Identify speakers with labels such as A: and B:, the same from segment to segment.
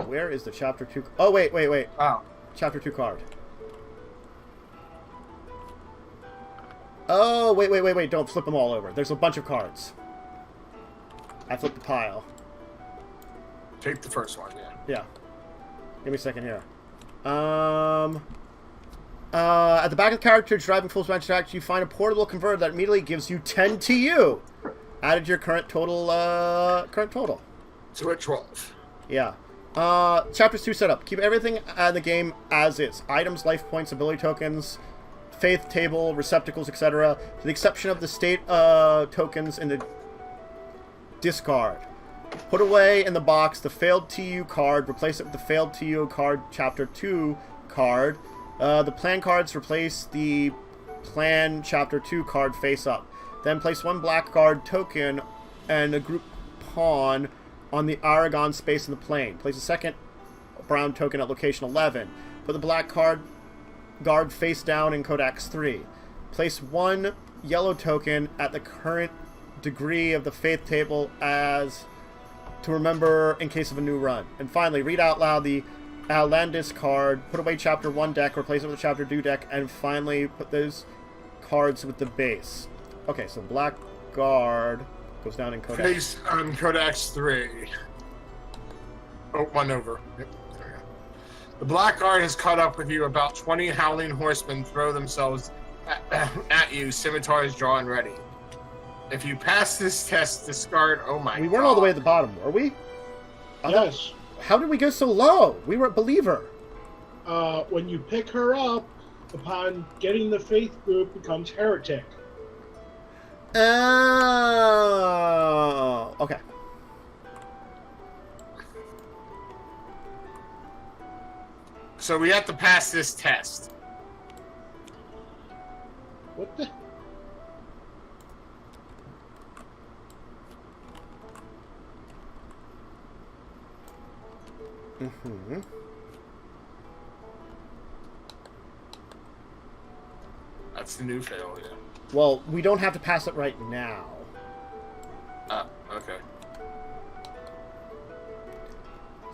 A: where is the Chapter 2... Oh, wait.
B: Oh.
A: Chapter 2 card. Oh, wait. Don't flip them all over. There's a bunch of cards. I flipped the pile.
B: Take the first one, yeah.
A: Yeah. Give me a second here. At the back of the cartridge, driving full smash attack, you find a portable converter that immediately gives you 10 TU. Added to your current total,
B: So at 12.
A: Yeah. Chapter 2 setup. Keep everything in the game as is. Items, life points, ability tokens, faith table, receptacles, etc. To the exception of the state tokens in the discard. Put away in the box the failed TU card. Replace it with the failed TU card Chapter 2 card. The plan cards replace the plan Chapter 2 card face up. Then place one black card token and a group pawn on the Aragon space in the plane. Place a second brown token at location 11. Put the black guard face down in Codex 3. Place one yellow token at the current degree of the faith table as to remember in case of a new run. And finally, read out loud the Outlandis card, put away Chapter 1 deck, replace it with a Chapter 2 deck, and finally put those cards with the base. Okay, so Black Guard goes down in Codex.
B: Base on Codex 3. Oh, one over. Yep. There we go. The Black Guard has caught up with you. About 20 Howling Horsemen throw themselves at you, scimitars drawn ready. If you pass this test, discard... Oh my god.
A: We weren't all the way at the bottom, were we?
C: Yes.
A: How did we go so low? We were at Believer.
C: When you pick her up, upon getting the faith group, becomes heretic.
A: Oh, okay.
B: So we have to pass this test.
C: What the?
A: Mm-hmm.
B: That's the new failure.
A: Well, we don't have to pass it right now.
B: Okay.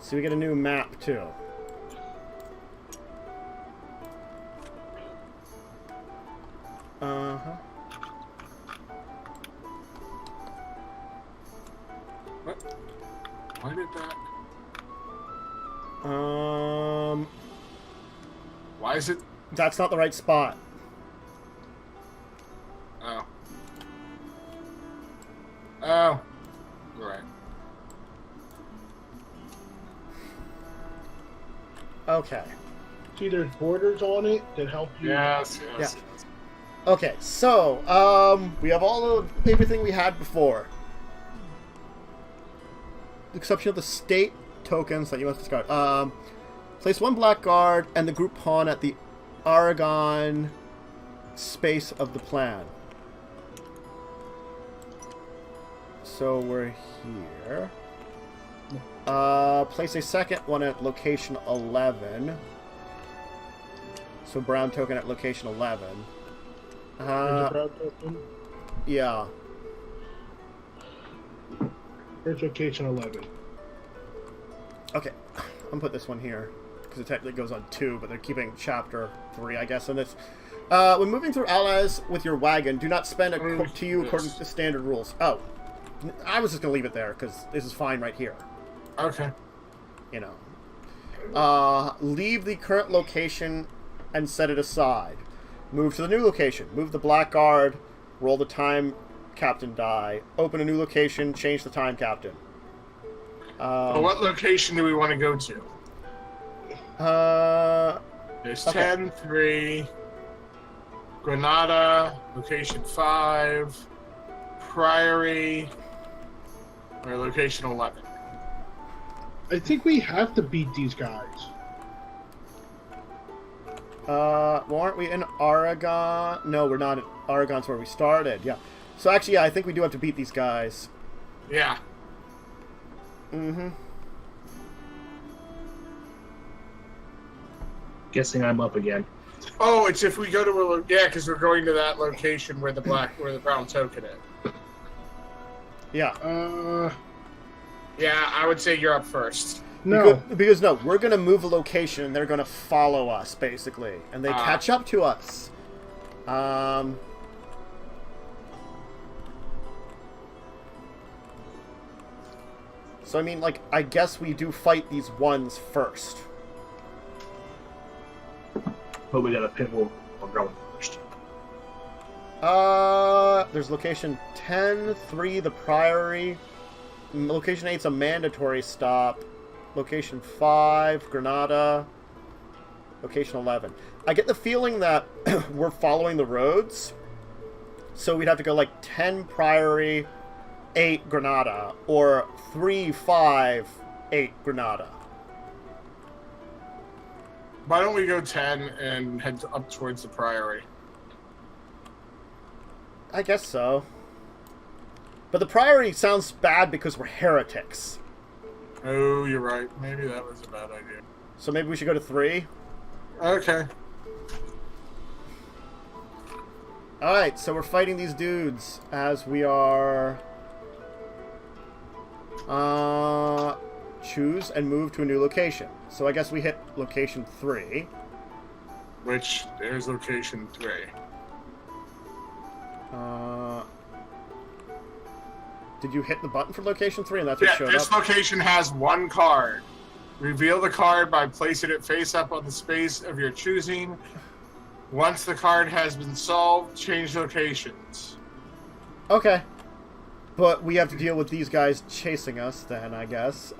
A: So we get a new map, too. Uh-huh.
B: What? Why did that... Why is it...
A: That's not the right spot.
B: Oh. Oh. Right.
A: Okay.
C: See, there's borders on it that help you.
B: Yes.
A: Yeah. Okay, so, we have all of everything we had before. With the exception of the state tokens that you must discard. Place one black guard and the group pawn at the Aragon space of the plan. So we're here. Place a second one at location 11. So brown token at location 11.
C: There's a brown token.
A: Yeah.
C: Here's location 11.
A: Okay. I'm gonna put this one here. Because it technically goes on 2, but they're keeping Chapter 3, I guess. And it's... when moving through allies with your wagon, do not spend a TU according to standard rules. Oh. I was just gonna leave it there, because this is fine right here.
B: Okay.
A: You know. Leave the current location and set it aside. Move to the new location. Move the black guard. Roll the time captain die. Open a new location. Change the time captain.
B: Well, what location do we want to go to? There's
A: okay.
B: 10, 3, Granada, location 5, Priory, or location 11.
C: I think we have to beat these guys.
A: Well, aren't we in Aragon? No, we're not. Aragon's where we started. Yeah. So actually, yeah, I think we do have to beat these guys.
B: Yeah.
A: Mm-hmm.
D: Guessing I'm up again.
B: Oh, it's if we go to yeah, because we're going to that location where the brown token is.
A: Yeah.
B: Yeah, I would say you're up first.
C: No.
A: Because no, we're going to move a location and they're going to follow us, basically. And they catch up to us. So, I mean, like, I guess we do fight these ones first.
D: But we gotta pick where we're going first.
A: There's location 10, 3, the Priory. Location 8's a mandatory stop. Location 5, Granada. Location 11. I get the feeling that we're following the roads. So we'd have to go like 10 Priory, 8 Granada, or 3, 5, 8 Granada.
B: Why don't we go 10 and head up towards the Priory?
A: I guess so. But the Priory sounds bad because we're heretics.
B: Oh, you're right. Maybe that was a bad idea.
A: So maybe we should go to 3?
B: Okay.
A: Alright, so we're fighting these dudes as we are... choose and move to a new location. So I guess we hit location 3.
B: Which, there's location 3.
A: Did you hit the button for location 3 and that's what
B: Yeah,
A: showed
B: this
A: up?
B: location has 1 card. Reveal the card by placing it face up on the space of your choosing. Once the card has been solved, change locations.
A: Okay. But we have to deal with these guys chasing us then, I guess.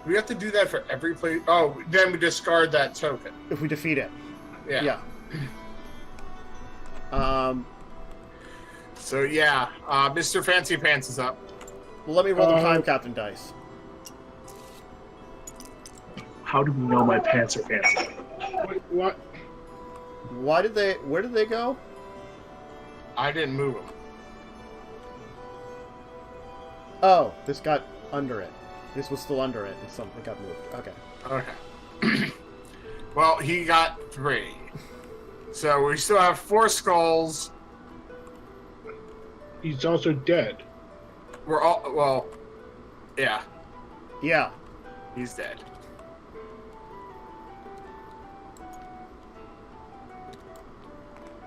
B: We have to do that for every place. Oh, then we discard that token.
A: If we defeat it.
B: Yeah. So yeah, Mr. Fancy Pants is up.
A: Well, let me roll the time captain dice.
D: How do we know my pants are fancy?
C: What?
A: Where did they go?
B: I didn't move him.
A: Oh, this got under it. This was still under it and something got moved. Okay.
B: Okay. Well, he got 3. So we still have 4 skulls.
C: He's also dead.
B: We're all, well, yeah,
A: Yeah.
B: he's dead.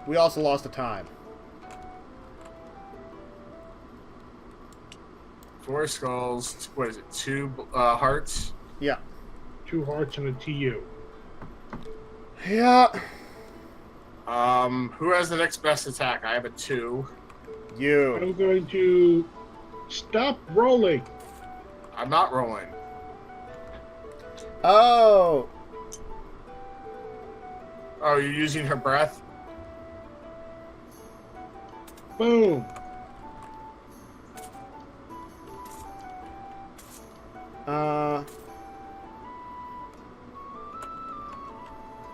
A: We also lost a time.
B: 4 skulls. What is it? 2 hearts.
A: Yeah.
C: 2 hearts and a TU.
A: Yeah.
B: Who has the next best attack? I have a 2.
A: You.
C: I'm going to stop rolling.
B: I'm not rolling.
A: Oh.
B: Oh, you're using her breath?
C: Boom.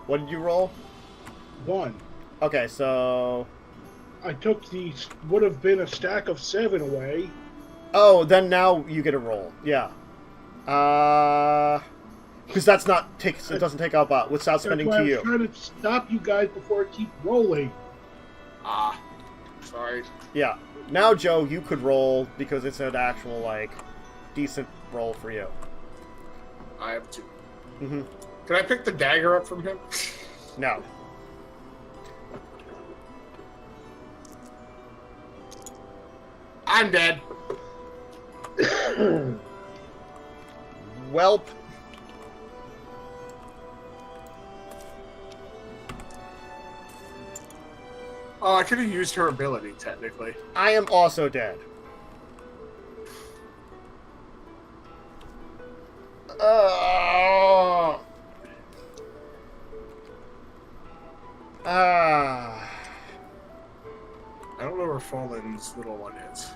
A: What did you roll?
C: 1.
A: Okay, so...
C: I took the would have been a stack of 7 away.
A: Oh, then now you get a roll. Yeah. Because that's not it doesn't take out without spending
C: That's why
A: TU.
C: I was trying to stop you guys before I keep rolling.
B: Ah, sorry.
A: Yeah. Now, Joe, you could roll because it's an actual, like, decent roll for you.
B: I have 2.
A: Mm-hmm.
B: Can I pick the dagger up from him?
A: No.
B: I'm dead.
A: Welp.
B: Oh, I could have used her ability, technically.
A: I am also dead.
B: I don't know where Fallen's little one is.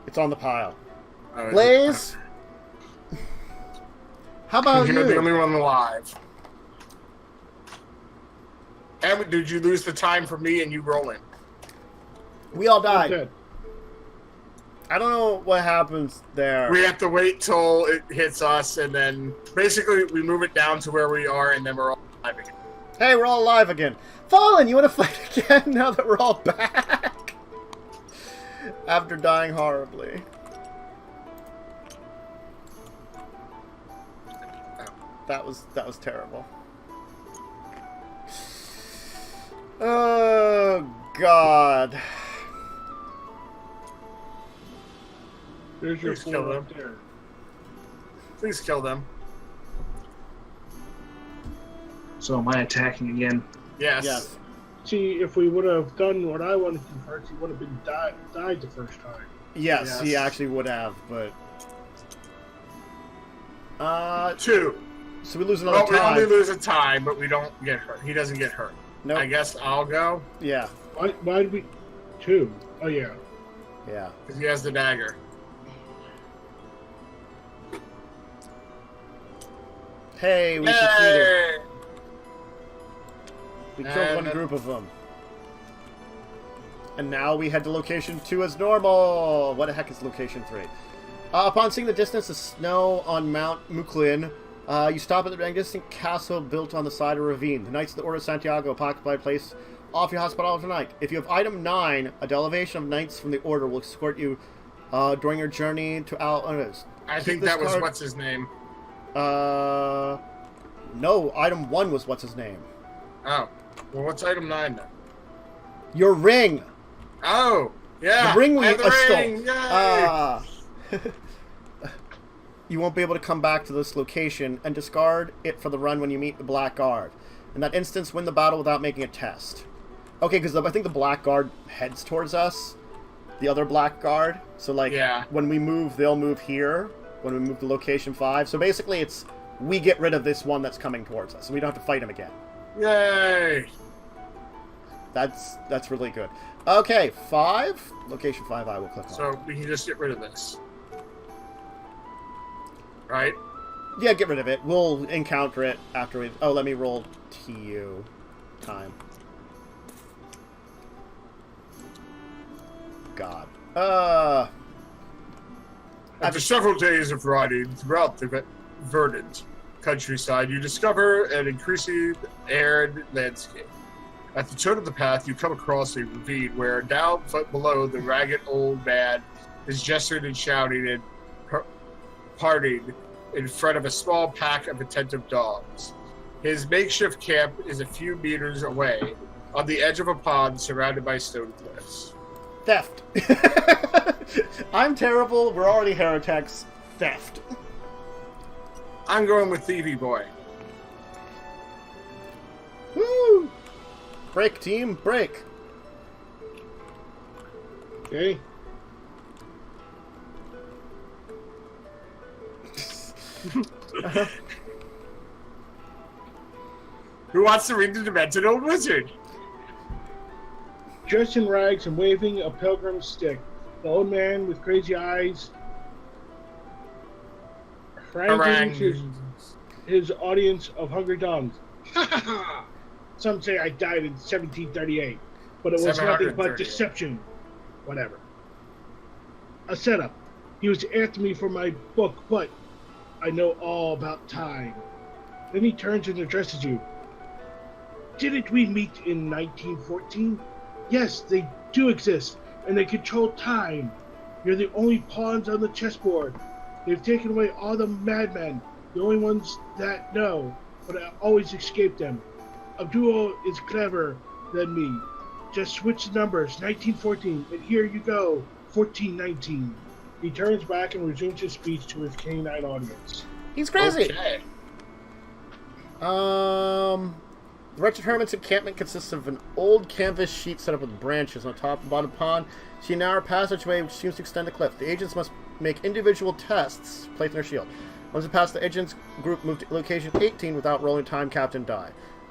A: It's on the pile.
B: Oh,
A: Blaze? How about
B: You're the
A: you?
B: only one alive. And did you lose the time for me and you rolling?
A: We all
C: I'm
A: died.
C: dead.
A: I don't know what happens there.
B: We have to wait till it hits us, and then basically we move it down to where we are, and then we're all alive again.
A: Hey, we're all alive again. Fallen, you want to fight again now that we're all back? After dying horribly. That was terrible. Oh God.
C: There's your
B: Please kill
C: four
B: them.
C: up there.
B: Please kill them.
D: So am I attacking again?
B: Yes.
A: Yes.
C: See, if we would have done what I wanted to first, he would have been died the first time.
A: Yes, he
B: Yes.
A: actually would have, but
B: 2.
A: so we lose another
B: Well, we
A: time.
B: only lose a tie, but we don't get hurt. He doesn't get hurt.
A: Nope.
B: I guess I'll go
A: Yeah.
C: Why did we... 2? Oh, yeah.
A: Yeah.
B: because he has the dagger.
A: Hey, we succeeded.
B: Hey!
A: We killed one group of them. And now we head to location 2 as normal. What the heck is location 3? Upon seeing the distance of snow on Mount Muklin, you stop at the magnificent castle built on the side of a ravine. The Knights of the Order of Santiago occupy a place off your hospital tonight. If you have item 9, a delegation of knights from the Order will escort you during your journey to
B: I think that was what's his name.
A: No, item 1 was what's his name.
B: Oh, well, what's item 9 then?
A: Your ring.
B: Oh, yeah.
A: The ring we
B: I have the
A: stole.
B: ring. Yay!
A: You won't be able to come back to this location and discard it for the run when you meet the Black Guard. In that instance, win the battle without making a test. Okay, because I think the Black Guard heads towards us. The other Black Guard. So, like,
B: Yeah.
A: when we move, they'll move here. When we move to location 5. So basically, it's we get rid of this one that's coming towards us. And we don't have to fight him again.
B: Yay!
A: That's really good. Okay, 5. Location 5 I will click on.
B: So we can just get rid of this. Right?
A: Yeah, get rid of it. We'll encounter it after we... Oh, let me roll TU time. God.
B: After several days of riding throughout the verdant countryside, you discover an increasingly arid landscape. At the turn of the path, you come across a ravine where down below the ragged old man is gesturing and shouting and parting in front of a small pack of attentive dogs. His makeshift camp is a few meters away, on the edge of a pond surrounded by stone cliffs.
A: Theft. I'm terrible. We're already heretics. Theft.
B: I'm going with Thievy Boy.
A: Woo! Break, team. Break.
C: Okay.
B: Who wants to read the Demented Old Wizard?
C: Dressed in rags and waving a pilgrim's stick, the old man with crazy eyes haranguing his audience of hungry dogs. Ha ha ha! Some say I died in 1738, but it was nothing but
B: 738.
C: deception. Whatever. A setup. He was after me for my book, but I know all about time. Then he turns and addresses you. Didn't we meet in 1914? Yes, they do exist, and they control time. You're the only pawns on the chessboard. They've taken away all the madmen, the only ones that know, but I always escape them. Abdul is cleverer than me. Just switch the numbers, 1914, and here you go, 1419. He turns back and resumes his speech to his canine audience.
A: He's crazy.
B: Okay.
A: The Wretched Hermit's encampment consists of an old canvas sheet set up with branches on top and bottom pond. See a narrow passageway which seems to extend the cliff. The agents must make individual tests placed in their shield. Once they pass, the agents group move to location 18 without rolling time, captain die.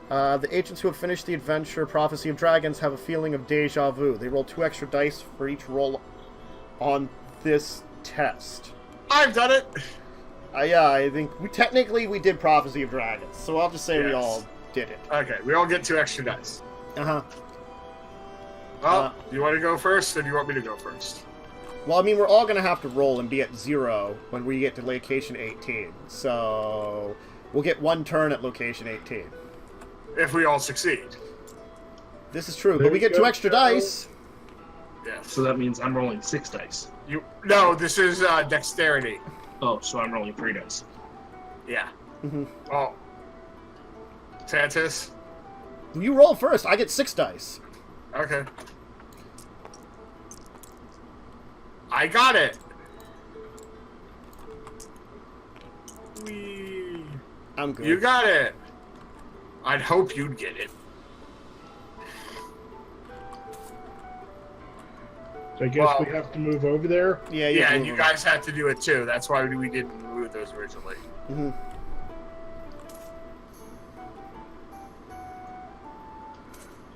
A: The agents who have finished the adventure Prophecy of Dragons have a feeling of deja vu. They roll 2 extra dice for each roll on this test.
B: I've done it!
A: Yeah, I think we did Prophecy of Dragons, so I'll just say we
B: Yes.
A: all did it.
B: Okay, we all get 2 extra dice.
A: Uh-huh.
B: Well, do you want to go first, or do you want me to go first?
A: Well, I mean, we're all going to have to roll and be at 0 when we get to location 18. So, we'll get 1 turn at location 18.
B: If we all succeed.
A: This is true,
C: There
A: but we
C: you
A: get 2
C: go,
A: extra
C: Joe.
A: dice.
B: Yes.
D: So that means I'm rolling 6 dice.
B: No, this is dexterity.
D: Oh, so I'm rolling 3 dice.
B: Yeah.
A: Mm-hmm.
B: Oh. Santis?
A: You roll first. I get 6 dice.
B: Okay. I got it! Whee.
A: I'm good.
B: You got it! I'd hope you'd get it.
C: So I guess we have to move over there.
A: Yeah,
B: Yeah, and you guys had to do it too. That's why we didn't move those originally.
A: Mm-hmm.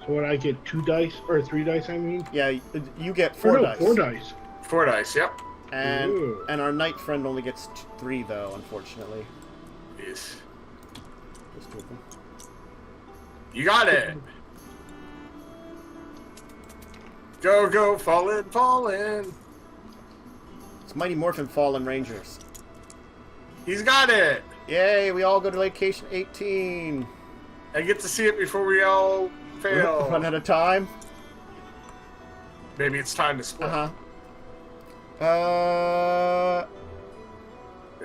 C: So what, I get 2 dice, or 3 dice, I mean?
A: Yeah, you get 4 dice.
C: 4 dice.
B: 4 dice, yep.
A: And our knight friend only gets 3, though, unfortunately.
B: Yes.
A: Just 2 of them.
B: You got it! Go, go, Fallen, Fallen!
A: It's Mighty Morphin Fallen Rangers.
B: He's got it!
A: Yay, we all go to location 18.
B: I get to see it before we all fail.
A: Run out of time.
B: Maybe it's time to split.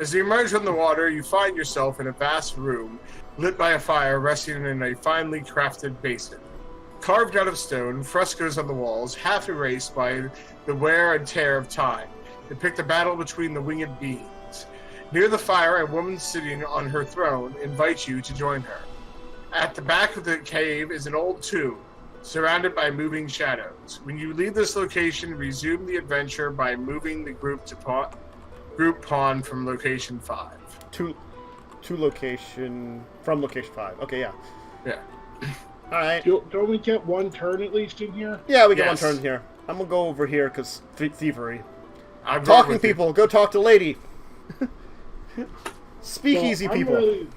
B: As you emerge from the water, you find yourself in a vast room, lit by a fire resting in a finely crafted basin. Carved out of stone, frescoes on the walls, half erased by the wear and tear of time, depict a battle between the winged beings. Near the fire, a woman sitting on her throne invites you to join her. At the back of the cave is an old tomb, surrounded by moving shadows. When you leave this location, resume the adventure by moving the group to group pawn from location 5.
A: To location... From location 5. Okay, yeah.
B: Yeah.
A: Alright.
C: Don't we get 1 turn at least in here?
A: Yeah, we get
B: Yes.
A: 1 turn here. I'm gonna go over here, because thievery.
B: I'm going
A: Talking
B: with you.
A: people, go talk to lady. Speakeasy
C: Well, I'm
A: people.
C: really-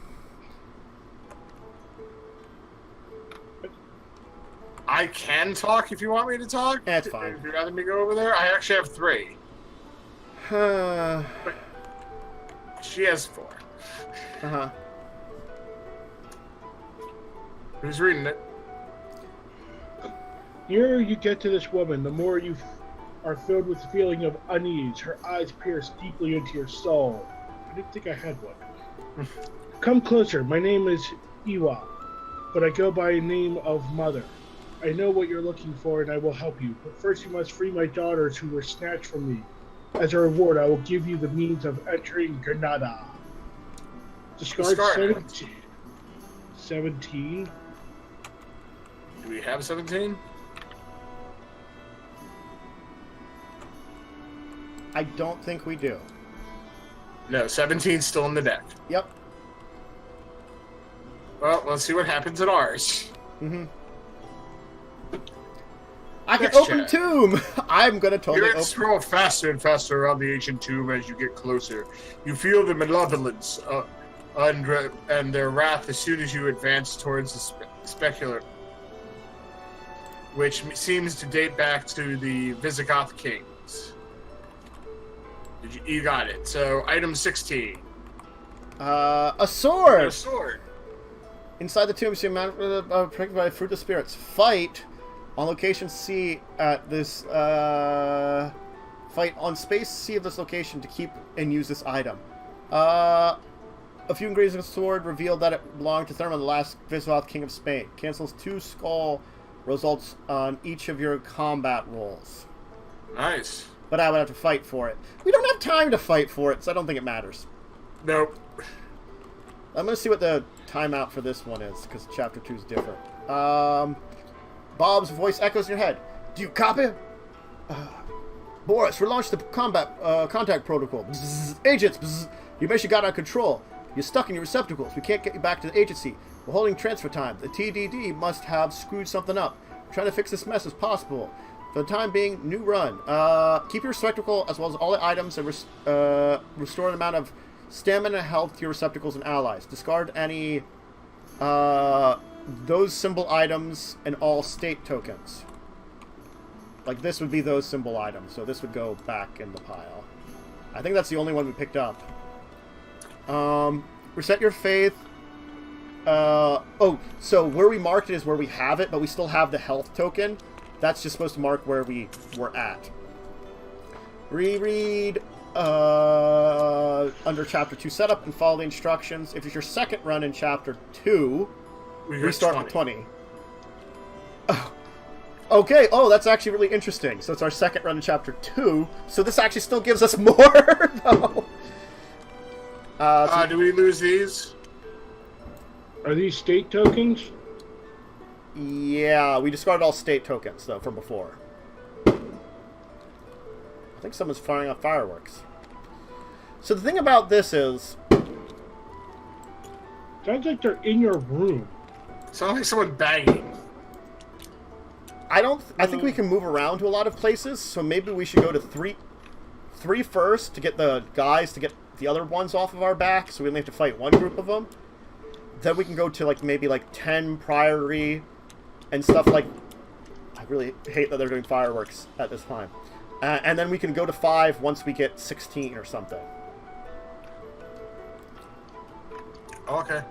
B: I can talk if you want me to talk.
A: That's fine.
B: If you'd rather me go over there, I actually have 3. She has 4.
A: Uh-huh.
B: Who's reading it?
C: The nearer you get to this woman, the more you are filled with the feeling of unease. Her eyes pierce deeply into your soul. I didn't think I had one. Come closer. My name is Iwa, but I go by the name of Mother. I know what you're looking for, and I will help you. But first you must free my daughters who were snatched from me. As a reward, I will give you the means of entering Granada. Discard 17.
B: Do we have 17?
A: I don't think we do.
B: No, 17's still in the deck.
A: Yep.
B: Well, let's see what happens at ours.
A: Mm-hmm. I can
B: Next
A: open
B: check.
A: tomb! I'm gonna totally
B: You
A: open...
B: scroll faster and faster around the ancient tomb as you get closer. You feel the malevolence and their wrath as soon as you advance towards the specular, which seems to date back to the Visigoth kings. You got it. So, item 16.
A: a sword!
B: A sword.
A: Inside the tomb, you see a man protected by fruit of spirits. Fight on location C at this, fight on space C of this location to keep and use this item. A few ingredients of the sword revealed that it belonged to Thermal, the last Visigoth king of Spain. Cancels 2 skull results on each of your combat rolls.
B: Nice.
A: But I would have to fight for it. We don't have time to fight for it, so I don't think it matters.
B: Nope.
A: I'm going to see what the timeout for this one is, because Chapter 2 is different. Bob's voice echoes in your head. Do you copy? Boris, relaunch the contact protocol. Bzz, agents, bzz. Your mission got out of control. You're stuck in your receptacles. We can't get you back to the agency. We're holding transfer time. The TDD must have screwed something up. We're trying to fix this mess as possible. For the time being, new run. Keep your spectacle as well as all the items and restore an amount of stamina and health to your receptacles and allies. Discard any those symbol items and all state tokens. Like this would be those symbol items, so this would go back in the pile. I think that's the only one we picked up. Reset your faith. Oh, so where we marked it is where we have it, but we still have the health token. That's just supposed to mark where we were at. Reread under Chapter 2 setup and follow the instructions. If it's your second run in Chapter 2, we start with 20. Oh. Okay, that's actually really interesting. So it's our second run in Chapter 2, so this actually still gives us more, though.
B: Do we lose these?
C: Are these state tokens?
A: Yeah, we discarded all state tokens, though, from before. I think someone's firing off fireworks. So the thing about this is...
C: Sounds like they're in your room.
B: Sounds like someone banging.
A: I think we can move around to a lot of places, so maybe we should go to three first to get the guys to get the other ones off of our back, so we only have to fight one group of them. Then we can go to maybe 10 Priory and stuff like... I really hate that they're doing fireworks at this time. And then we can go to 5 once we get 16 or something.
B: Okay.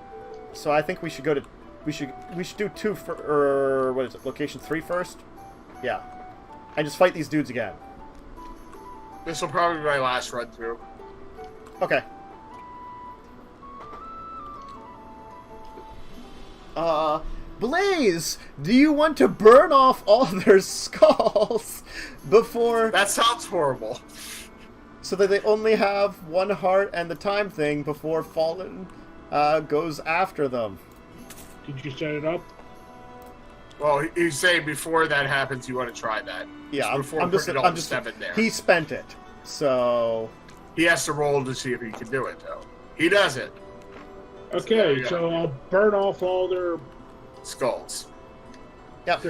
A: So I think we should go to... We should do 2 for... Or what is it? Location 3 first? Yeah. And just fight these dudes again.
B: This will probably be my last run through.
A: Okay. Blaze, do you want to burn off all their skulls before...
B: That sounds horrible.
A: So that they only have 1 heart and the time thing before Fallen goes after them.
C: Did you set it up?
B: Well, he's saying before that happens, you want to try that.
A: Yeah, I'm just
B: putting all the 7 there.
A: He spent it, so...
B: He has to roll to see if he can do it, though. He does it.
C: Okay, so I'll burn off all their...
B: Skulls.
A: Yeah,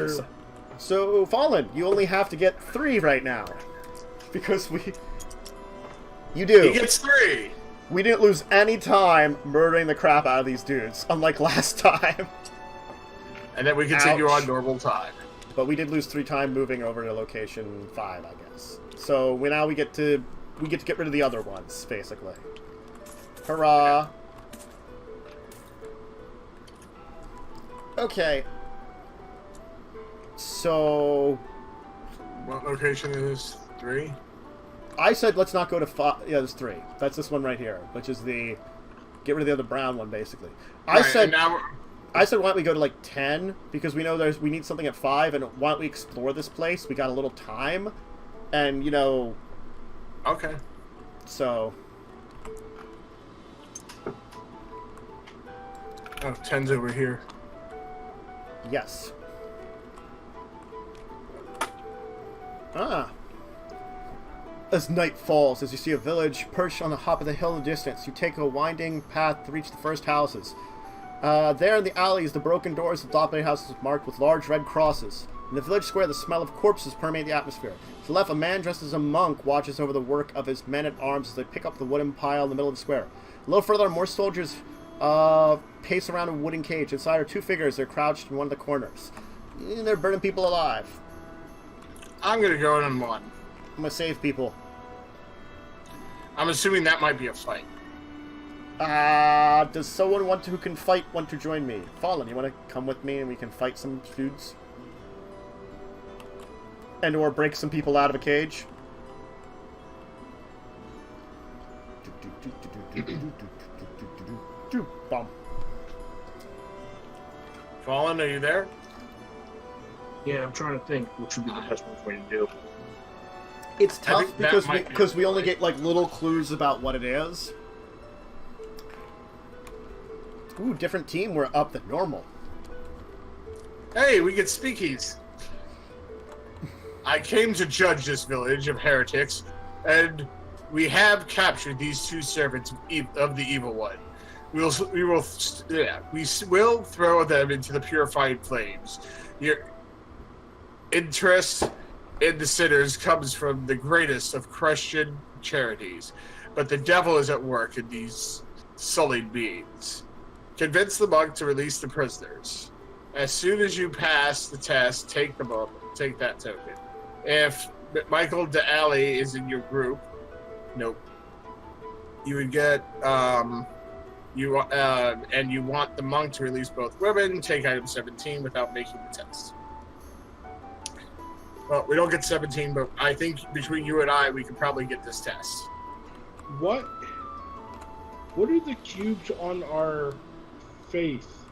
A: so Fallen, you only have to get 3 right now. Because You do.
B: He gets 3!
A: We didn't lose any time murdering the crap out of these dudes, unlike last time.
B: And then we continue on normal time.
A: But we did lose 3 time moving over to location 5, I guess. So now we get to get rid of the other ones, basically. Hurrah! Okay. So...
B: What location is 3?
A: I said let's not go to 5. Yeah, there's 3. That's this one right here, which is the... Get rid of the other brown one, basically. I said why don't we go to 10, because we know we need something at 5, and why don't we explore this place? We got a little time, and,
B: Okay.
A: So...
B: Oh, 10's over here.
A: Yes. As night falls, as you see a village perched on the top of the hill in the distance, you take a winding path to reach the first houses. There in the alleys, the broken doors of dilapidated houses marked with large red crosses. In the village square, the smell of corpses permeate the atmosphere. To the left, a man dressed as a monk watches over the work of his men-at-arms as they pick up the wooden pile in the middle of the square. A little further, more soldiers pace around a wooden cage. Inside are 2 figures. They're crouched in one of the corners. They're burning people alive.
B: I'm gonna go in on 1.
A: I'm gonna save people.
B: I'm assuming that might be a fight.
A: Does someone who can fight want to join me? Fallen, you want to come with me and we can fight some dudes? And or break some people out of a cage? Bomb.
B: Fallen, are you there?
D: Yeah, I'm trying to think which would be the best way to do.
A: It's tough
B: think
A: because we only get little clues about what it is. Ooh, different team. We're up than normal.
B: Hey, we get speakies. I came to judge this village of heretics, and we have captured these 2 servants of the evil one. We will throw them into the purified flames. Your interest in the sinners comes from the greatest of Christian charities, but the devil is at work in these sullied beings. Convince the monk to release the prisoners. As soon as you pass the test, take that token. If Michael DeAllie is in your group, nope. You would get and you want the monk to release both women, take item 17 without making the test. Well, we don't get 17, but I think between you and I, we could probably get this test.
C: What What are the cubes on our faith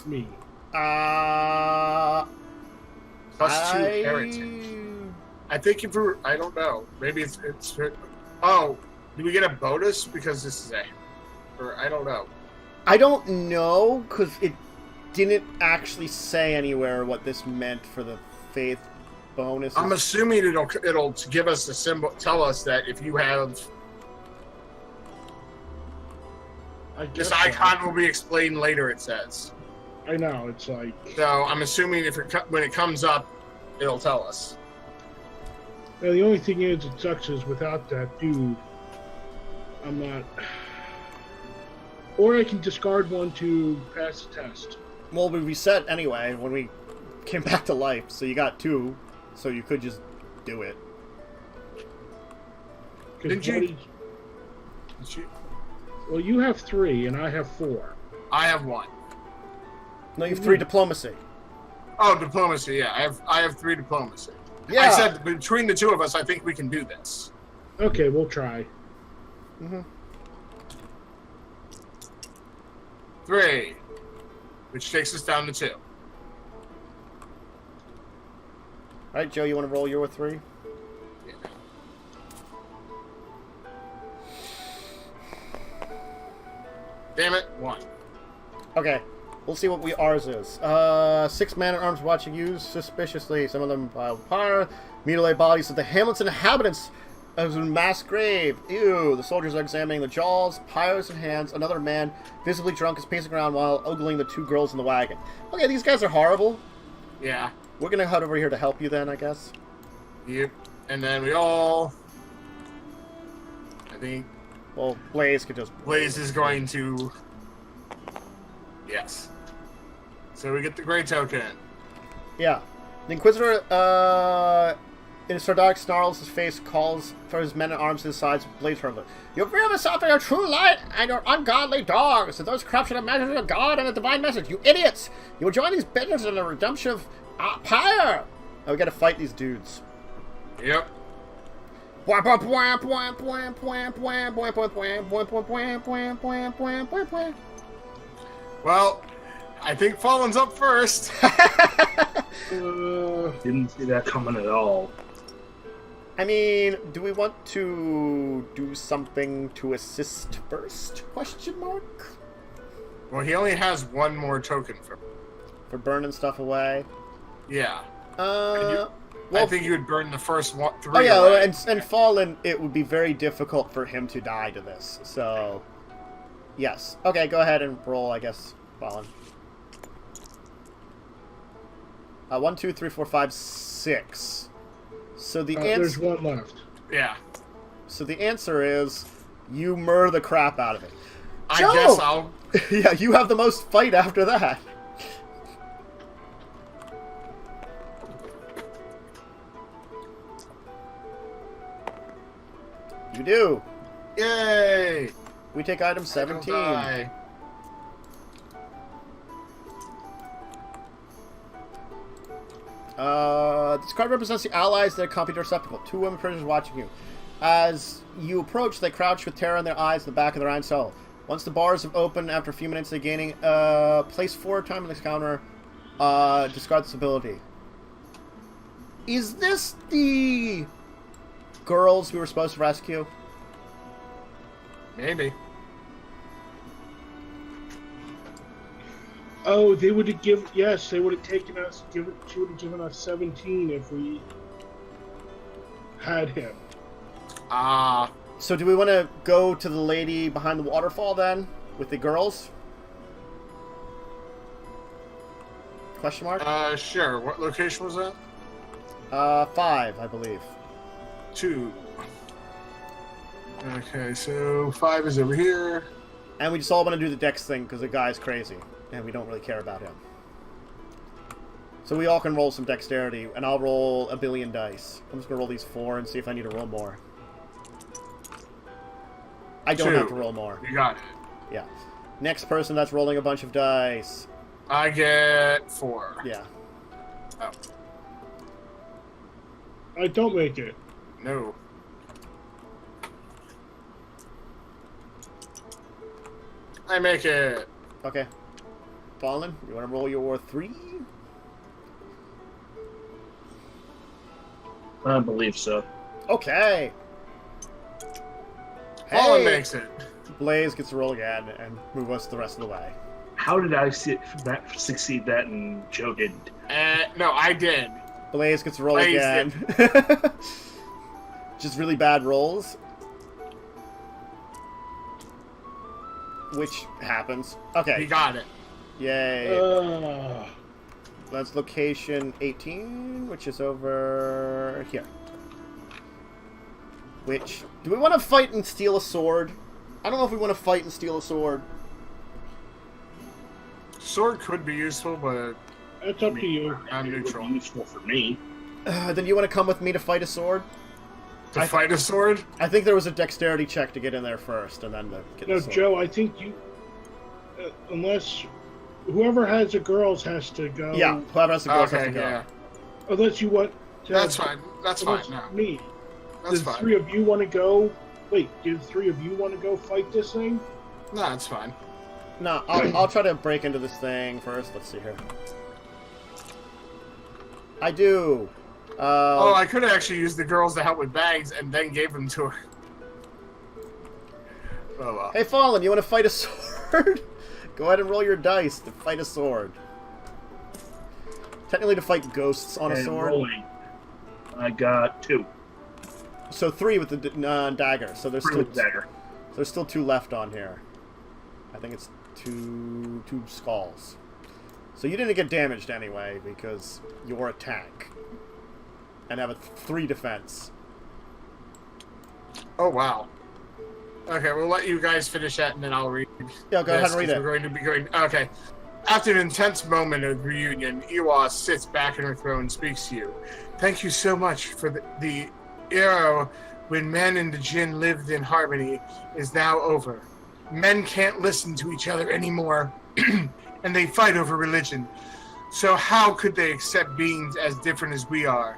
C: mean?
B: +2 heritage. I think if we're, I don't know. Maybe it's. Oh, do we get a bonus because this is a? Or I don't know.
A: I don't know, because it didn't actually say anywhere what this meant for the faith bonus.
B: I'm assuming it'll give us a symbol, tell us that if you have this icon will be explained later. It says.
C: I know, it's like.
B: So I'm assuming when it comes up, it'll tell us.
C: Now, the only thing is, it sucks is without that dude, I'm not. Or I can discard one to pass the test.
A: Well, we reset anyway when we came back to life, so you got 2, so you could just do it.
B: Did you?
C: Well, you have 3, and I have 4.
B: I have 1.
A: No, you have 3 diplomacy.
B: Oh, diplomacy. Yeah, I have 3 diplomacy.
A: Yeah.
B: I said between the 2 of us, I think we can do this.
C: Okay, we'll try.
B: 3, which takes us down to 2.
A: Alright, Joe, you want to roll your 3?
B: Yeah. Damn it, 1.
A: Okay, we'll see what ours is. 6 man-at-arms watching you suspiciously. Some of them by fire. Mutilate bodies of the hamlet's inhabitants as a mass grave. Ew. The soldiers are examining the jaws, pyres in hands. Another man, visibly drunk, is pacing around while ogling the 2 girls in the wagon. Okay, these guys are horrible.
B: Yeah.
A: We're gonna head over here to help you then, I guess.
B: Yep. And then we all... I think...
A: Well, Blaze could just...
B: Blaze is going to... Yes. So we get the gray token.
A: Yeah. The Inquisitor, in his sardonic snarls, his face calls for his men-at-arms to his sides with Blaze hurler. You reveal yourself in your true light and your ungodly dogs, and those corruption of message of God and a divine message. You idiots! You will join these bitterness in the redemption of Pyre! Oh, we gotta fight these dudes.
B: Yep. Well, I think Fallen's up first.
D: Didn't see that coming at all.
A: I mean, do we want to do something to assist first? Question mark?
B: Well, he only has 1 more token
A: For burning stuff away?
B: Yeah.
A: Well,
B: I think you would burn the first 3
A: Oh yeah,
B: away.
A: and Fallen, it would be very difficult for him to die to this, so... Yes. Okay, go ahead and roll, I guess, Fallen. 1, 2, 3, 4, 5, 6. So the answer...
C: There's 1 left.
B: Yeah.
A: So the answer is, you murder the crap out of it.
B: I
A: Joe!
B: guess I'll...
A: Yeah, you have the most fight after that. You do.
B: Yay!
A: We take item 17. This card represents the allies that accompany the receptacle. 2 women prisoners watching you. As you approach, they crouch with terror in their eyes in the back of their iron cell. Once the bars have opened, after a few minutes, they gaining place 4 time in this counter. Discard this ability. Is this the girls we were supposed to rescue?
B: Maybe.
C: Oh, they would have given. Yes, they would have taken us. She would have given us 17 if we had him.
A: So do we want to go to the lady behind the waterfall then? With the girls? Question mark?
B: Sure. What location was that?
A: 5, I believe.
B: 2. Okay, so 5 is over here.
A: And we just all want to do the dex thing because the guy's crazy. And we don't really care about him. So we all can roll some dexterity. And I'll roll a billion dice. I'm just going to roll these 4 and see if I need to roll more. I don't
B: 2.
A: have to roll more.
B: You got it.
A: Yeah. Next person that's rolling a bunch of dice.
B: I get 4.
A: Yeah.
B: Oh.
C: I don't make it.
B: No. I make it.
A: Okay. Fallen, you want to roll your 3?
D: I believe so.
A: Okay.
B: Fallen
A: Hey!
B: makes it.
A: Blaze gets to roll again and move us the rest of the way.
D: How did I succeed that and Joe didn't?
B: No, I did.
A: Blaze gets to roll
B: Blaze
A: again. Just really bad rolls. Which happens.
B: He
A: Okay.
B: got it.
A: Yay. That's location 18, which is over here. Which... Do we want to fight and steal a sword? I don't know if we want to fight and steal a sword.
B: Sword could be useful, but
C: It's up to you.
B: I'm
D: It would
B: neutral.
D: be useful for me.
A: Then you want to come with me to fight a sword?
B: To fight a sword?
A: I think there was a dexterity check to get in there first, and then to get
C: No,
A: the sword.
C: Joe, I think you... unless... Whoever has the girls has to go.
A: Yeah, whoever has to go has
B: Okay,
A: to go.
B: yeah.
C: Unless you want to...
B: That's fine. That's fine.
C: unless
B: No,
C: Me.
B: that's
C: Does the
B: fine.
C: 3 of you want to go... Wait, do the 3 of you want to go fight this thing?
B: No, that's fine.
A: No, I'll try to break into this thing first. Let's see here. I do.
B: Oh, I could have actually used the girls to help with bags and then gave them to her. Oh well.
A: Hey, Fallen, you want to fight a sword? Go ahead and roll your dice to fight a sword. Technically to fight ghosts on a
D: And
A: sword.
D: rolling. I got 2.
A: So 3 with the dagger. So there's
D: 3
A: still
D: with dagger.
A: there's still 2 left on here. I think it's two skulls. So you didn't get damaged anyway because you're a tank and have a 3 defense.
B: Oh wow. Okay, we'll let you guys finish that and then I'll read.
A: Yeah, go ahead and read
B: We're
A: it.
B: going to be going. Okay. After an intense moment of reunion, Iwa sits back in her throne and speaks to you. Thank you so much for the era when men and the Jinn lived in harmony is now over. Men can't listen to each other anymore, and they fight over religion. So how could they accept beings as different as we are?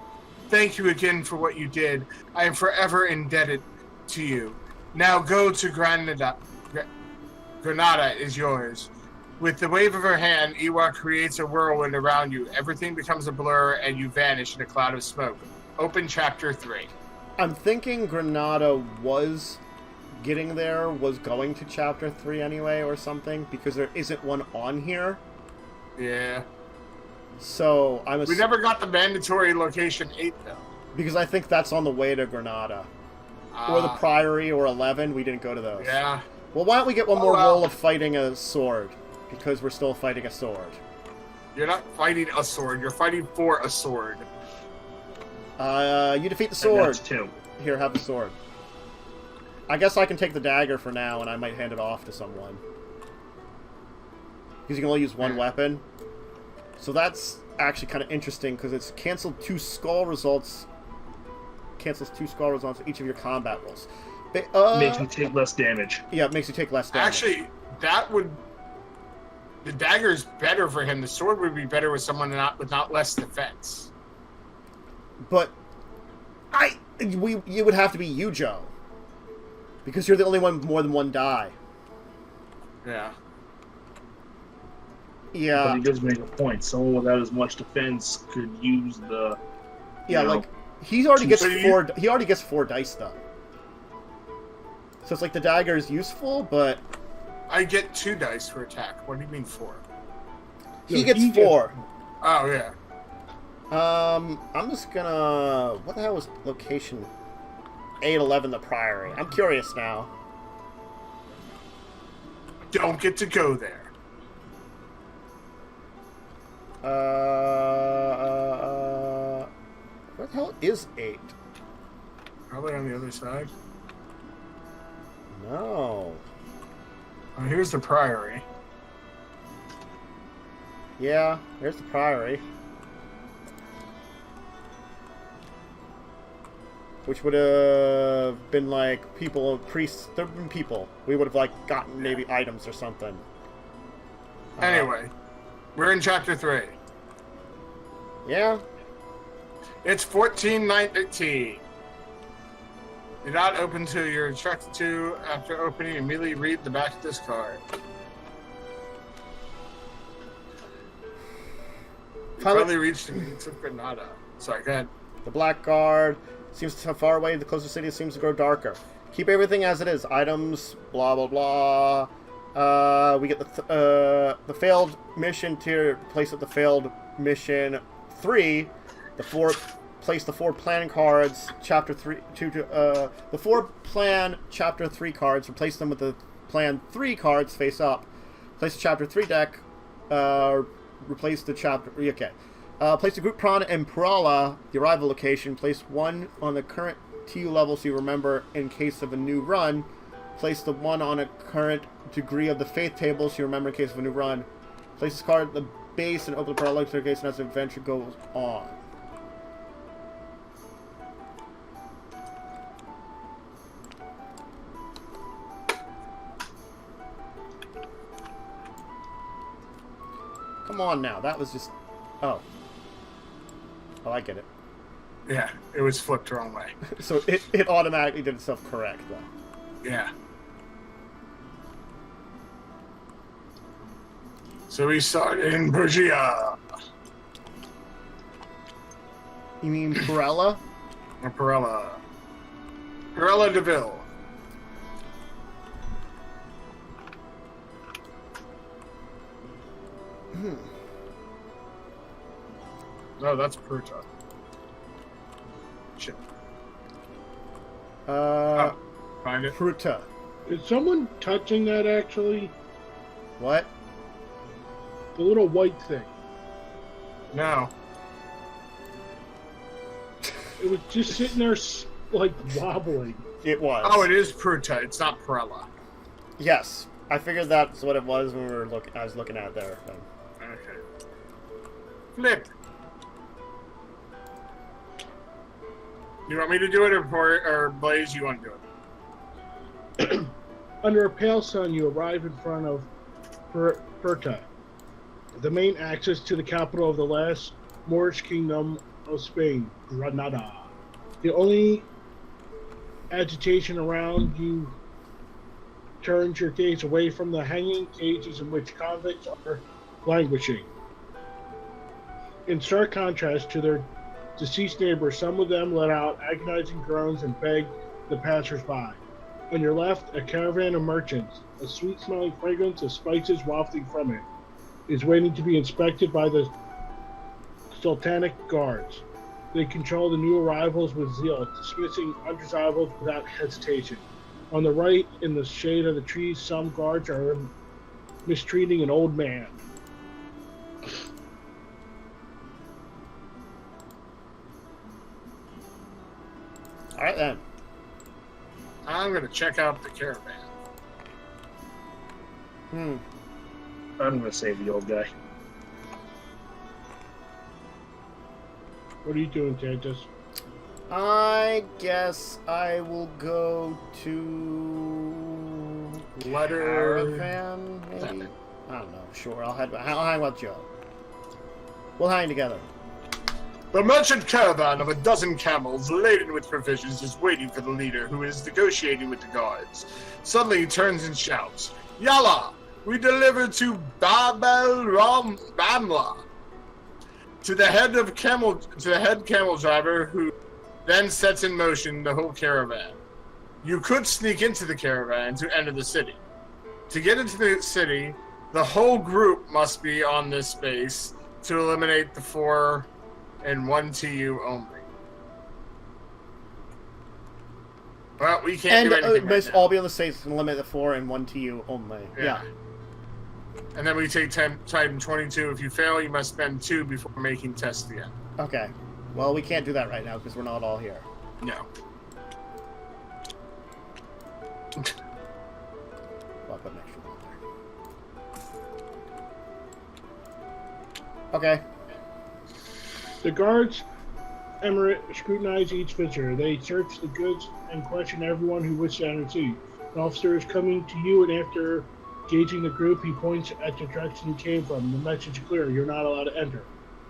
B: Thank you again for what you did. I am forever indebted to you. Now go to Granada. Granada is yours. With the wave of her hand, Iwa creates a whirlwind around you. Everything becomes a blur, and you vanish in a cloud of smoke. Open chapter 3.
A: I'm thinking Granada was getting there, was going to chapter 3 anyway or something, because there isn't one on here.
B: Yeah.
A: So I'm
B: We never got the mandatory location 8, though.
A: because I think that's on the way to Granada. Or the Priory or 11, we didn't go to those.
B: Yeah.
A: Well, why don't we get one
B: Oh,
A: more
B: well.
A: roll of fighting a sword? Because we're still fighting a sword.
B: You're not fighting a sword. You're fighting for a sword.
A: You defeat the
D: And
A: sword.
D: that's 2.
A: Here, have the sword. I guess I can take the dagger for now, and I might hand it off to someone. Because you can only use one weapon. So that's actually kind of interesting, because it's canceled 2 skull results. Cancels 2 skull results for each of your combat rolls.
D: Makes me take less damage.
A: Yeah, it makes you take less damage.
B: Actually, that would... The dagger's better for him. The sword would be better with someone with not less defense.
A: But it would have to be you, Joe. Because you're the only one with more than 1 die.
B: Yeah.
A: Yeah.
D: But he does make a point. Someone without as much defense could use the...
A: Yeah,
D: you know,
A: like he already gets
B: So you-
A: 4. He already gets 4 dice though. So it's like the dagger is useful, but
B: I get 2 dice for attack. What do you mean 4?
A: he
C: No,
A: gets
C: he
A: 4.
B: Oh, yeah.
A: I'm just gonna. What the hell was location 811 the Priory? I'm curious now.
B: Don't get to go there.
A: Where the hell is 8?
B: Probably on the other side.
A: No.
B: Oh, here's the Priory.
A: Yeah, there's the Priory. Which would have been like people, priests, there have been people. We would have like gotten maybe items or something.
B: Anyway, we're in chapter 3.
A: Yeah?
B: It's 14:19. Do not open till you're instructed to. After opening, immediately read the back of this card. Finally reached the gates of Granada. Sorry, go ahead.
A: The Black Guard seems so far away. The closer city seems to grow darker. Keep everything as it is. Items, blah blah blah. We get the failed mission tier. Place at the failed mission 3. Place the 4 plan cards. Chapter 3. The 4 plan chapter 3 cards. Replace them with the plan 3 cards face up. Place the chapter 3 deck. Replace the chapter. Okay. Place the group prawn and Perala, the arrival location. Place 1 on the current TU level so you remember in case of a new run. Place the 1 on a current degree of the faith table so you remember in case of a new run. Place this card at the base and open the Perala location as the adventure goes on. Come on now, that was just... Oh, I get it.
B: Yeah, it was flipped the wrong way.
A: So it automatically did itself correct, though.
B: Yeah. So we started in Bergia.
A: You mean Perella?
B: Or Perella. Perella DeVille. No, that's Pruta. Shit. Find it.
A: Pruta.
C: Is someone touching that actually?
A: What?
C: The little white thing.
B: No.
C: It was just sitting there, like, wobbling.
A: It was.
B: Oh, it is Pruta. It's not Perella.
A: Yes. I figured that's what it was when I was looking at it there.
B: Okay. Flip. You want me to do it, or Blaze, you want to do it?
C: Under a pale sun, you arrive in front of Purta, the main access to the capital of the last Moorish kingdom of Spain, Granada. The only agitation around you turns your gaze away from the hanging cages in which convicts are languishing. In stark contrast to their deceased neighbors, some of them let out agonizing groans and begged the passers-by. On your left, a caravan of merchants, a sweet-smelling fragrance of spices wafting from it, is waiting to be inspected by the sultanic guards. They control the new arrivals with zeal, dismissing undesirables without hesitation. On the right, in the shade of the trees, some guards are mistreating an old man.
A: Alright then.
B: I'm going to check out the caravan.
D: I'm going to save the old guy.
C: What are you doing, Tantus?
A: I guess I will go to... Caravan, maybe? I don't know. Sure, I'll hang with Joe. We'll hang together.
B: The merchant caravan of a dozen camels laden with provisions is waiting for the leader, who is negotiating with the guards. Suddenly he turns and shouts, "Yalla! We deliver to Babel Ramla!" To the head camel driver, who then sets in motion the whole caravan. You could sneak into the caravan to enter the city. To get into the city, the whole group must be on this space to eliminate the 4 and 1 TU only. Well, we can't do anything.
A: And must all be on the space and limit the 4 and 1 TU only. Yeah.
B: And then we take Titan 22. If you fail, you must spend 2 before making tests again.
A: Okay. Well, we can't do that right now because we're not all here.
B: No.
A: Well, I'll put an extra one there. Okay.
C: The guards emirate scrutinize each visitor. They search the goods and question everyone who wishes to enter the city. An officer is coming to you, and after gauging the group, he points at the direction you came from. The message is clear: you're not allowed to enter.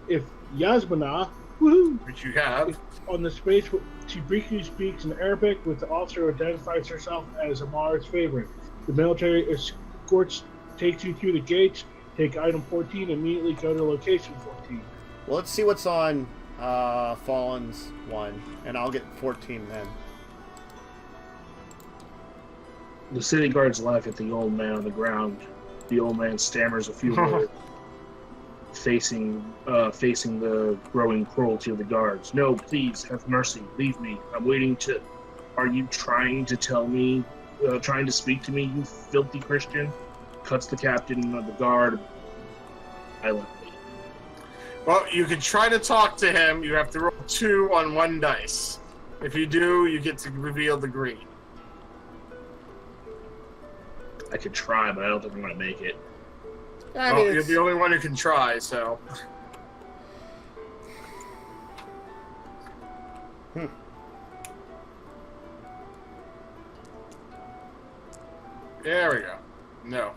C: If Yasmina,
B: Which you have.
C: on the space, she briefly speaks in Arabic with the officer who identifies herself as Amar's favorite. The military escorts takes you through the gates. Take item 14, immediately go to location 14.
A: Well, let's see what's on Fallen's one, and I'll get 14 then.
D: The city guards laugh at the old man on the ground. The old man stammers a few words, facing the growing cruelty of the guards. No, please, have mercy. Leave me. I'm waiting to... Are you trying to tell me, trying to speak to me, you filthy Christian? Cuts the captain of the guard. Violently.
B: Well, you can try to talk to him. You have to roll 2 on 1 dice. If you do, you get to reveal the green.
D: I could try, but I don't think I'm going to make it.
A: I
B: Well,
A: mean,
B: you're the only one who can try, so... There we go. No.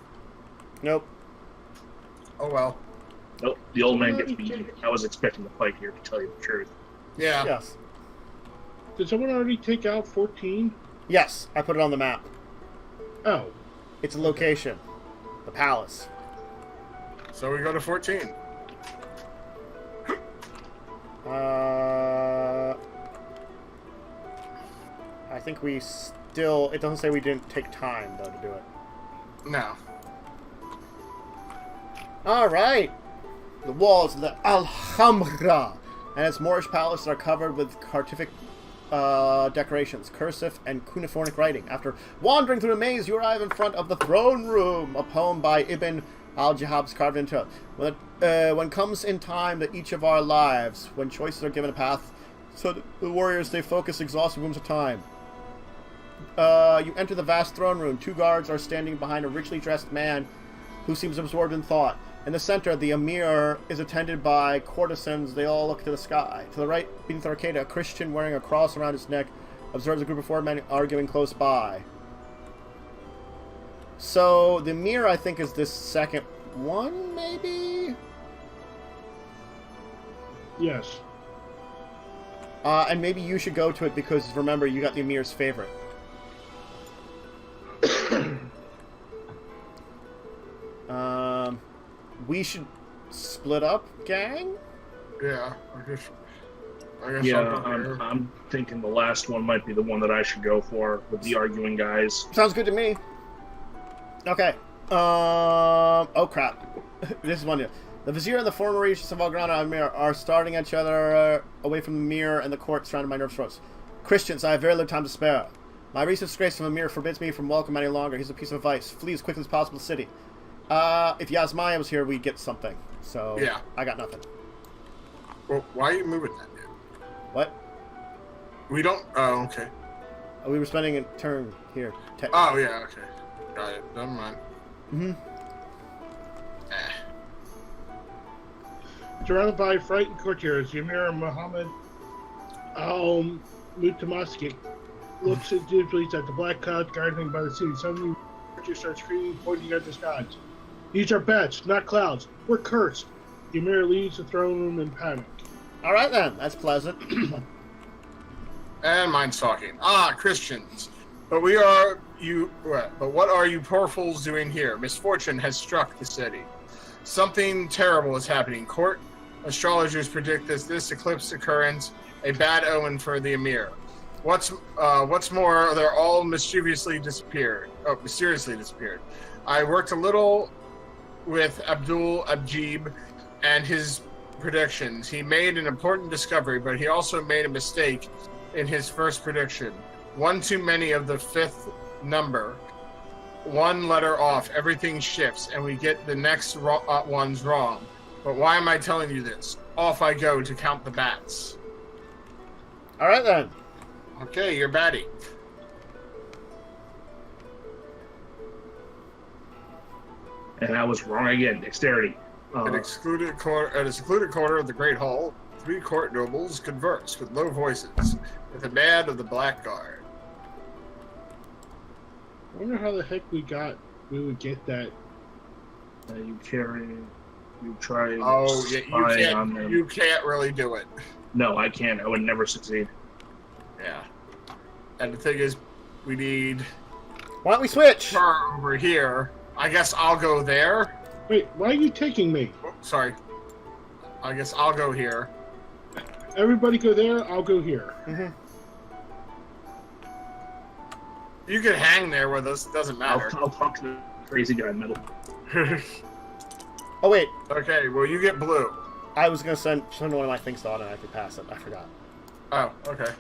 A: Nope.
B: Oh well.
D: Nope, the old man gets beaten. I was expecting to fight here, to tell you the truth.
B: Yeah.
A: Yes.
C: Did someone already take out 14?
A: Yes, I put it on the map.
C: Oh.
A: It's a location. The palace.
B: So we go to 14.
A: I think we still... It doesn't say we didn't take time, though, to do it.
B: No.
A: Alright! The walls of the Alhambra and its Moorish palace are covered with cartific decorations, cursive, and cuneiform writing. After wandering through a maze, you arrive in front of the throne room, a poem by Ibn al-Jahab's carved into it. When comes in time that each of our lives, when choices are given a path, so that the warriors stay focused, exhausted wounds of time. You enter the vast throne room. 2 guards are standing behind a richly dressed man who seems absorbed in thought. In the center, the emir is attended by courtesans. They all look to the sky. To the right, beneath the arcade, a Christian wearing a cross around his neck observes a group of 4 men arguing close by. So, the emir, I think, is this second one, maybe?
C: Yes.
A: And maybe you should go to it because, remember, you got the emir's favorite. We should split up, gang?
B: Yeah. I guess
D: Yeah,
B: I'll go here.
D: I'm thinking the last one might be the one that I should go for, with the arguing guys.
A: Sounds good to me. Okay. Oh, crap. This is one here. The vizier and the former regents of Algrana and Amir are starting at each other away from the mirror and the court surrounded by nervous throats. Christians, I have very little time to spare. My recent disgrace from Amir forbids me from welcome any longer. Here's a piece of advice. Flee as quickly as possible to the city. If Yasmaya was here, we'd get something. So,
B: Yeah.
A: I got nothing.
B: Well, why are you moving that, dude?
A: What?
B: We don't... Oh, okay.
A: We were spending a turn here.
B: Oh, yeah, okay. Got it. Never mind.
A: Mm-hmm.
C: Surrounded by frightened courtiers, the Emir Muhammad Mutamaski looks individually at the black cloud guarding by the city. Suddenly, courtiers start screaming, pointing at the skies. These are bats, not clouds. We're cursed. The Emir leaves the throne room in panic.
A: Alright then, that's pleasant.
B: And mine's talking. Ah, Christians. But what are you poor fools doing here? Misfortune has struck the city. Something terrible is happening. Court astrologers predict this eclipse occurrence a bad omen for the Emir. What's more, they're all mysteriously disappeared. I worked a little with Abdul Ajib and his predictions. He made an important discovery, but he also made a mistake in his first prediction. One too many of the 5th number. 1 letter off, everything shifts, and we get the next ones wrong. But why am I telling you this? Off I go to count the bats.
A: Alright then.
B: Okay, you're batty.
D: And I was wrong again. Dexterity.
B: At a secluded corner of the Great Hall, 3 court nobles converse with low voices with a man of the Black Guard.
C: I wonder how the heck we would get that.
D: You carry, you try.
B: Oh, yeah,
D: spying on them.
B: you can't really do it.
D: No, I can't. I would never succeed.
B: Yeah. And the thing is, we need
A: Why don't we switch?
B: her over here. I guess I'll go there.
C: Wait, why are you taking me?
B: Oh, sorry. I guess I'll go here.
C: Everybody go there. I'll go here.
A: Mm-hmm.
B: You can hang there with us. It doesn't matter.
D: I'll talk to the crazy guy in the middle.
A: Oh, wait.
B: Okay, well, you get blue.
A: I was going to send one of my things on and I could pass it. I forgot.
B: Oh, okay.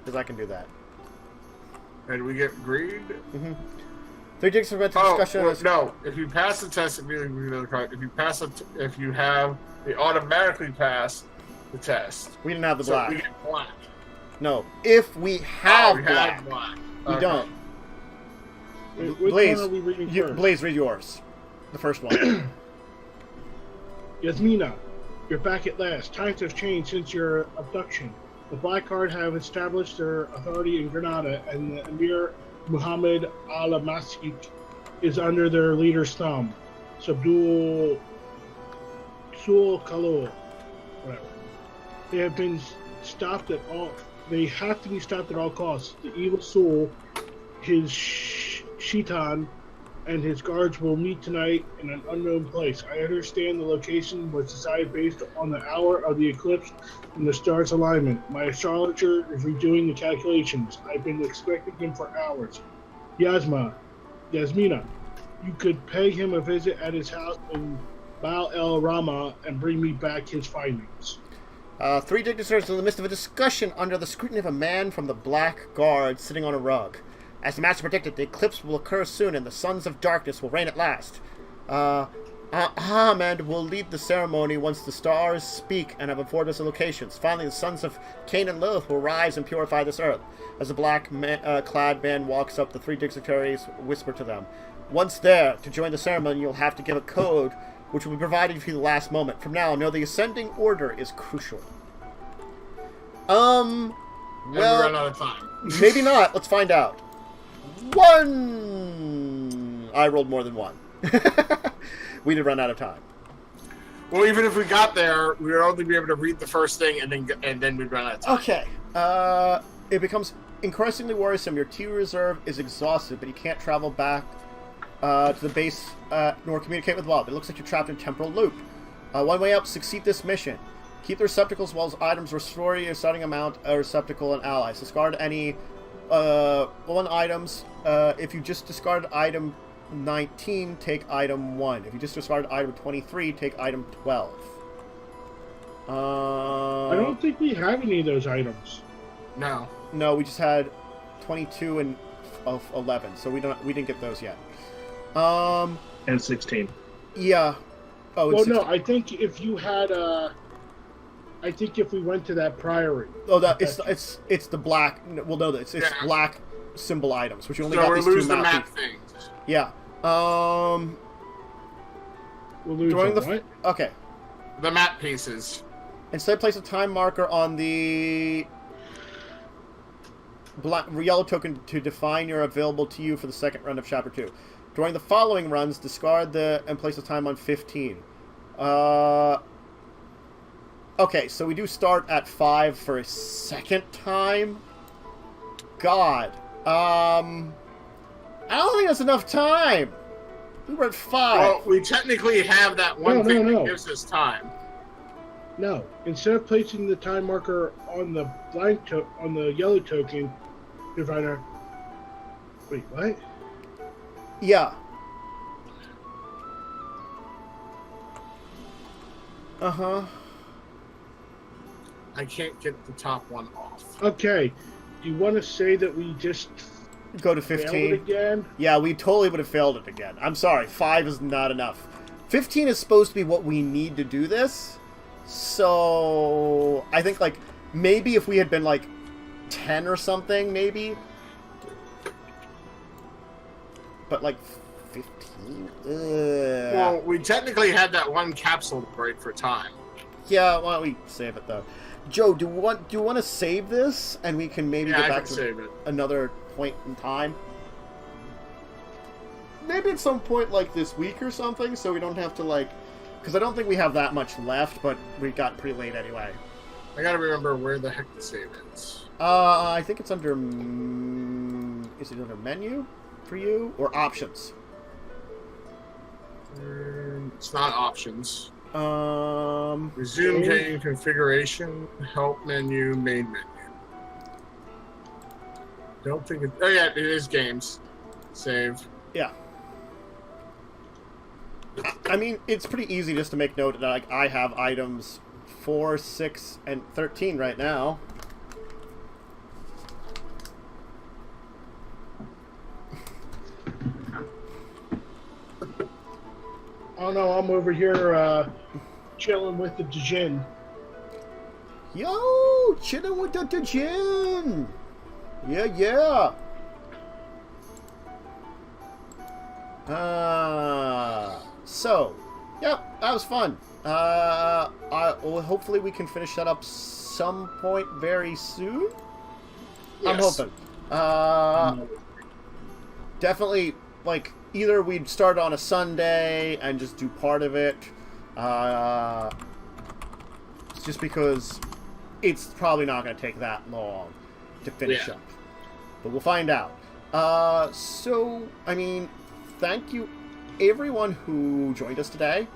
A: Because I can do that.
B: And we get greed?
A: Mm-hmm. 3 digs of discussion.
B: Well, no. If you pass the test, if you pass it, if you have, they automatically pass the test.
A: We didn't have the
B: So
A: black.
B: we get black.
A: No. If we have
B: we
A: black.
B: have black.
A: We
B: Okay.
A: don't.
C: Which
A: Blaze,
C: one are we reading first?
A: Blaze, read yours. The first one.
C: Yasmina, you're back at last. Times have changed since your abduction. The Black Guard have established their authority in Granada, and the Emir Muhammad al-Masih is under their leader's thumb. Subdul Kalul, whatever. They have been stopped at all. They have to be stopped at all costs. The evil soul, his Shaitan, and his guards will meet tonight in an unknown place. I understand the location was decided based on the hour of the eclipse and the stars' alignment. My astrologer is redoing the calculations. I've been expecting him for hours. Yasmina, you could pay him a visit at his house in Baal el Rama and bring me back his findings.
A: 3 dignitaries in the midst of a discussion under the scrutiny of a man from the Black Guard sitting on a rug. As the master predicted, the eclipse will occur soon and the sons of darkness will reign at last. Ahmed will lead the ceremony once the stars speak and have informed us of locations. Finally, the sons of Cain and Lilith will rise and purify this earth. As the black-clad man walks up, the 3 dignitaries whisper to them. Once there, to join the ceremony, you'll have to give a code which will be provided for you the last moment. From now, know the ascending order is crucial.
B: And we
A: Well,
B: run out of time.
A: maybe not. Let's find out. 1! I rolled more than 1. We did run out of time.
B: Well, even if we got there, we would only be able to read the first thing, and then we'd run out of time.
A: Okay. It becomes increasingly worrisome. Your T reserve is exhausted, but you can't travel back to the base nor communicate with Bob. It looks like you're trapped in temporal loop. One way up, succeed this mission. Keep the receptacles while items restore your starting amount, a receptacle, and allies. Discard any 1 items. If you just discarded item 19, take item 1. If you just discarded item 23, take item 12.
C: I don't think we have any of those items.
B: No.
A: No, we just had 22 and of 11, so we didn't get those yet.
D: And 16.
A: Yeah. Oh,
C: Well,
A: it's
C: no,
A: 16.
C: I think if you had I think if we went to that priory.
A: Oh, that it's the black. Well, no, it's
B: Yeah.
A: black symbol items, which you only
B: So
A: got
B: we
A: these
B: lose
A: 2
B: the
A: map
B: map
A: pieces.
B: things.
A: Yeah.
C: We'll lose
A: During
C: them,
A: the
C: what?
A: okay.
B: The map pieces.
A: Instead, place a time marker on the yellow token to define your available to you for the second run of Chapter 2. During the following runs, discard and place a time on 15. Okay, so we do start at 5 for a second time. God. I don't think that's enough time. We were at 5.
B: Well, we technically have that one thing that gives us time.
C: No. Instead of placing the time marker on the on the yellow token, Diviner. Wait, what?
A: Yeah. Uh-huh.
B: I can't get the top one off.
C: Okay. Do you want to say that we just
A: Go to
C: failed
A: 15.
C: it again?
A: Yeah, we totally would have failed it again. I'm sorry, 5 is not enough. 15 is supposed to be what we need to do this. So, I think, like, maybe if we had been, like, 10 or something, maybe. But, like, 15?
B: Well, we technically had that one capsule to break for time.
A: Yeah, why don't we save it, though? Joe, do you want to save this, and we can maybe
B: Yeah,
A: get
B: I
A: back
B: can
A: to
B: save it.
A: another point in time? Maybe at some point, like, this week or something, so we don't have to, like... Because I don't think we have that much left, but we got pretty late anyway.
B: I gotta remember where the heck the save is.
A: I think it's under... Is it under menu for you? Or options?
B: It's not options. Resume game configuration, help menu, main menu. Don't think it. Oh yeah, it is games. Save.
A: Yeah. I mean, it's pretty easy just to make note that like, I have items 4, 6, and 13 right now.
C: Oh no, I'm over here chilling with the Djinn.
A: Yo, chilling with the Djinn. Yeah. So, yep, that was fun. Hopefully we can finish that up some point very soon.
B: Yes.
A: I'm hoping. Definitely, like, either we'd start on a Sunday and just do part of it. Just because it's probably not going to take that long to finish up. But we'll find out. So, I mean, thank you everyone who joined us today.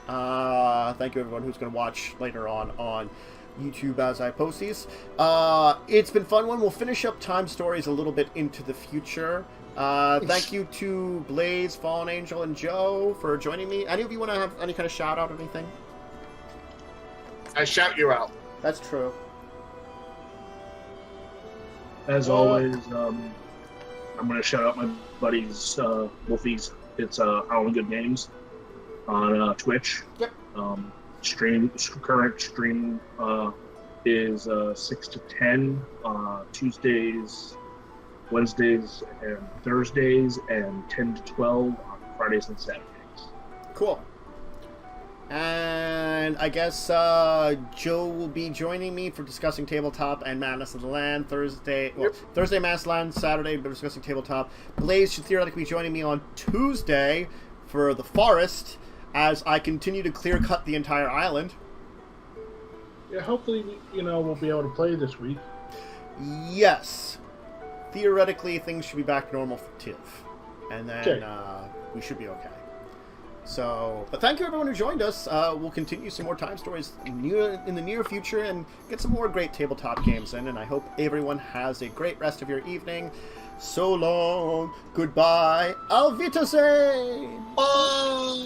A: Thank you everyone who's going to watch later on YouTube as I post these. It's been fun one. We'll finish up Time Stories a little bit into the future. Thank you to Blaze, FallenAngel, and Joe for joining me. Any of you want to have any kind of shout out or anything?
B: I shout you out.
A: That's true.
D: As always, I'm going to shout out my buddies, Wolfies. It's Howling Good Games on Twitch.
A: Yep.
D: Current stream is 6 to 10 Tuesdays, Wednesdays, and Thursdays, and 10 to 12 on Fridays and Saturdays.
A: Cool. And I guess Joe will be joining me for discussing Tabletop and Madness of the Land Thursday. Well, Thursday Madness of the Land, Saturday we're discussing Tabletop. Blaze should theoretically be joining me on Tuesday for the Forest as I continue to clear cut the entire island.
C: Yeah, hopefully, we'll be able to play this week.
A: Yes. Theoretically, things should be back to normal for Tiff. And then we should be okay. So, but thank you everyone who joined us. We'll continue some more Time Stories in the near future and get some more great tabletop games in. And I hope everyone has a great rest of your evening. So long. Goodbye. Auf Wiedersehen.
B: Bye.